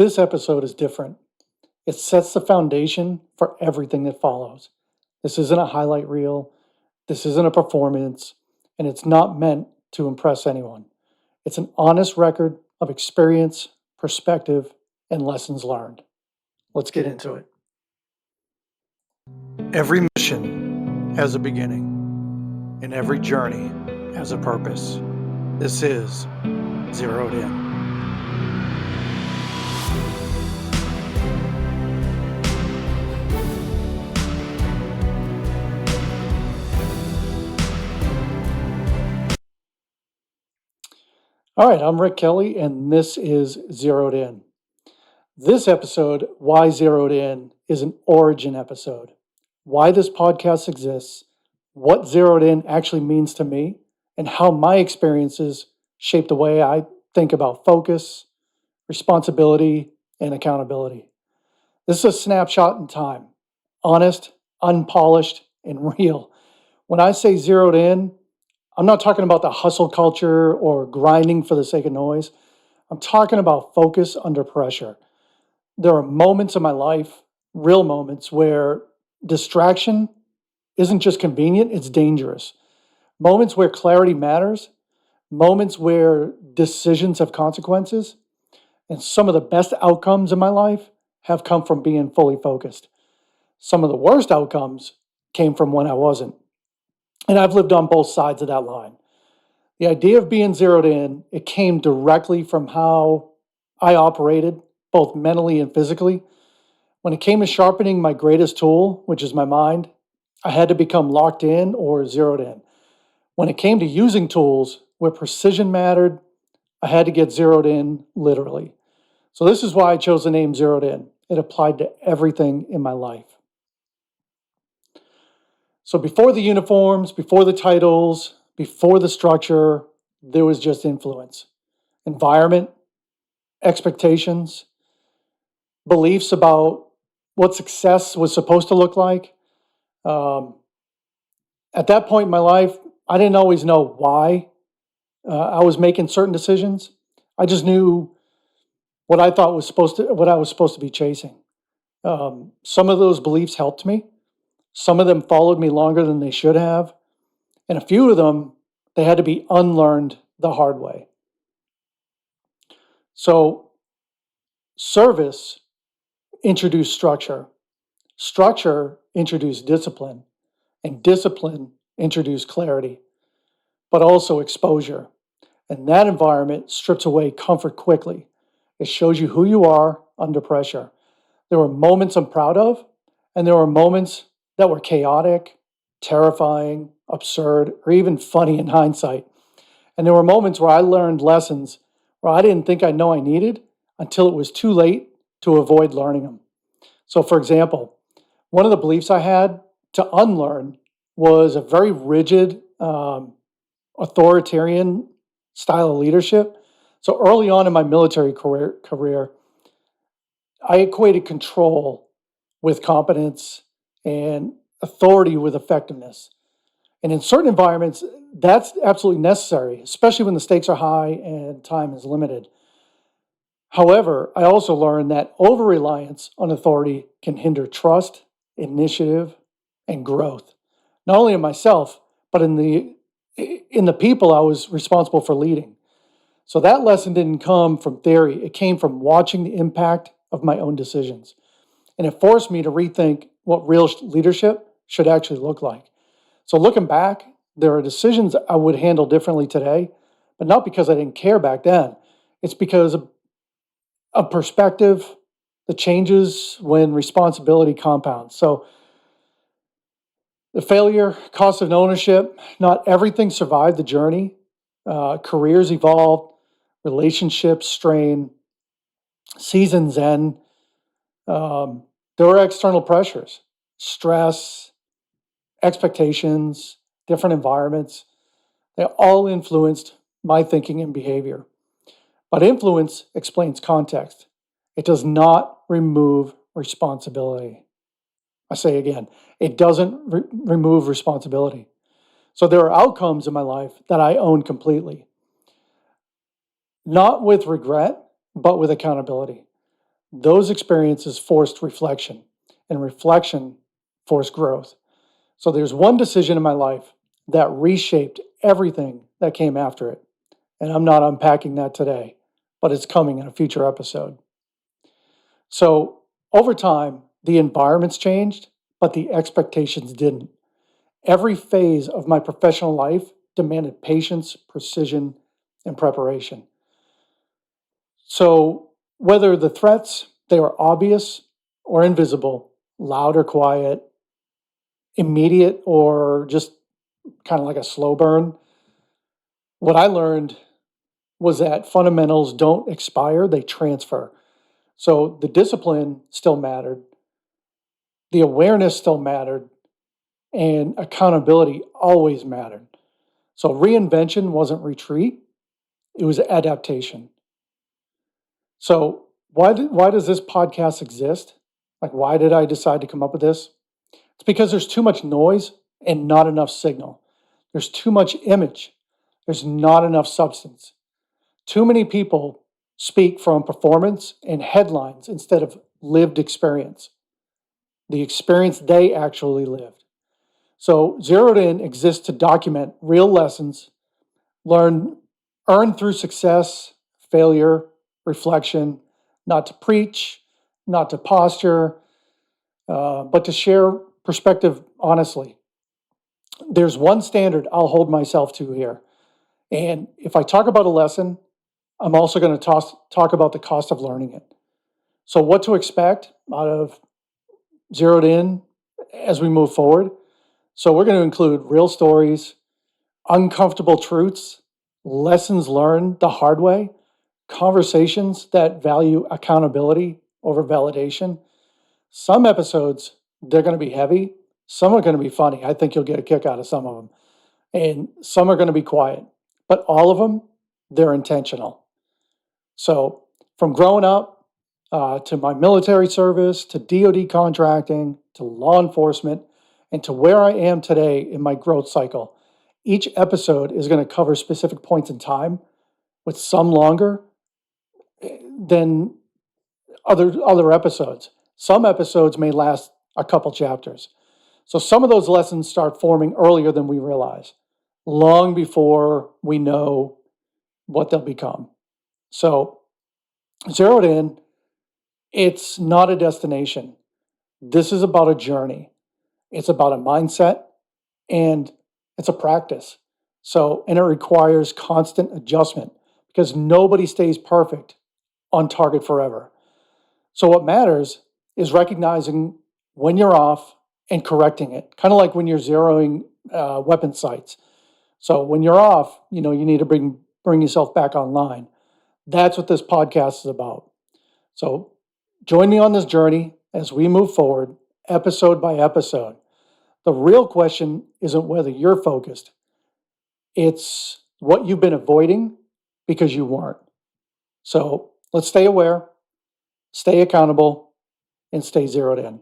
This episode is different. It sets the foundation for everything that follows. This isn't a highlight reel, this isn't a performance, and it's not meant to impress anyone. It's an honest record of experience, perspective, and lessons learned. Let's get into it. Every mission has a beginning, and every journey has a purpose. This is Zeroed In. All right, I'm Rick Kelly, and this is Zeroed In. This episode, Why Zeroed In, is an origin episode. Why this podcast exists, what Zeroed In actually means to me, and how my experiences shape the way I think about focus, responsibility, and accountability. This is a snapshot in time, honest, unpolished, and real. When I say zeroed in, I'm not talking about the hustle culture or grinding for the sake of noise. I'm talking about focus under pressure. There are moments in my life, real moments, where distraction isn't just convenient, it's dangerous. Moments where clarity matters, moments where decisions have consequences, and some of the best outcomes in my life have come from being fully focused. Some of the worst outcomes came from when I wasn't. And I've lived on both sides of that line. The idea of being zeroed in, it came directly from how I operated, both mentally and physically. When it came to sharpening my greatest tool, which is my mind, I had to become locked in or zeroed in. When it came to using tools where precision mattered, I had to get zeroed in literally. So this is why I chose the name Zeroed In. It applied to everything in my life. So before the uniforms, before the titles, before the structure, there was just influence, environment, expectations, beliefs about what success was supposed to look like. At that point in my life, I didn't always know why I was making certain decisions. I just knew what I was supposed to be chasing. Some of those beliefs helped me. Some of them followed me longer than they should have. And a few of them, they had to be unlearned the hard way. So service introduced structure. Structure introduced discipline. And discipline introduced clarity, but also exposure. And that environment strips away comfort quickly. It shows you who you are under pressure. There were moments I'm proud of, and there were moments that were chaotic, terrifying, absurd, or even funny in hindsight. And there were moments where I learned lessons where I didn't think I know I needed until it was too late to avoid learning them. So for example, one of the beliefs I had to unlearn was a very rigid, authoritarian style of leadership. So early on in my military career, I equated control with competence and authority with effectiveness. And in certain environments, that's absolutely necessary, especially when the stakes are high and time is limited. However, I also learned that over-reliance on authority can hinder trust, initiative, and growth, not only in myself, but in the people I was responsible for leading. So that lesson didn't come from theory. It came from watching the impact of my own decisions. And it forced me to rethink what real leadership should actually look like. So looking back, there are decisions I would handle differently today, but not because I didn't care back then. It's because of perspective, the changes when responsibility compounds. So the failure, cost of ownership, not everything survived the journey. Careers evolved, relationships strain, seasons end. There were external pressures, stress, expectations, different environments. They all influenced my thinking and behavior. But influence explains context. It does not remove responsibility. I say again, it doesn't remove responsibility. So there are outcomes in my life that I own completely. Not with regret, but with accountability. Those experiences forced reflection, and reflection forced growth. So there's one decision in my life that reshaped everything that came after it. And I'm not unpacking that today, but it's coming in a future episode. So over time, the environments changed, but the expectations didn't. Every phase of my professional life demanded patience, precision, and preparation. So whether the threats they were obvious or invisible, loud or quiet, immediate or just kind of like a slow burn, what I learned was that fundamentals don't expire, they transfer. So the discipline still mattered, the awareness still mattered, and accountability always mattered. So reinvention wasn't retreat, it was adaptation. So why does this podcast exist? Like, why did I decide to come up with this? It's because there's too much noise and not enough signal. There's too much image. There's not enough substance. Too many people speak from performance and headlines instead of lived experience, the experience they actually lived. So, Zeroed In exists to document real lessons, learn, earn through success, failure, reflection, not to preach, not to posture, but to share perspective honestly. There's one standard I'll hold myself to here. And if I talk about a lesson, I'm also going to talk about the cost of learning it. So, what to expect out of Zeroed In as we move forward. So, we're going to include real stories, uncomfortable truths, lessons learned the hard way, conversations that value accountability over validation. Some episodes, they're going to be heavy. Some are going to be funny. I think you'll get a kick out of some of them. And some are going to be quiet. But all of them, they're intentional. So from growing up to my military service, to DoD contracting, to law enforcement, and to where I am today in my growth cycle, each episode is going to cover specific points in time, with some longer than other episodes. Some episodes may last a couple chapters. So some of those lessons start forming earlier than we realize, long before we know what they'll become. So Zeroed In, it's not a destination. This is about a journey. It's about a mindset and it's a practice. So, and it requires constant adjustment because nobody stays perfect on target forever. So, what matters is recognizing when you're off and correcting it, kind of like when you're zeroing weapon sights. So, when you're off, you need to bring yourself back online. That's what this podcast is about. So, join me on this journey as we move forward, episode by episode. The real question isn't whether you're focused, it's what you've been avoiding because you weren't. So let's stay aware, stay accountable, and stay zeroed in.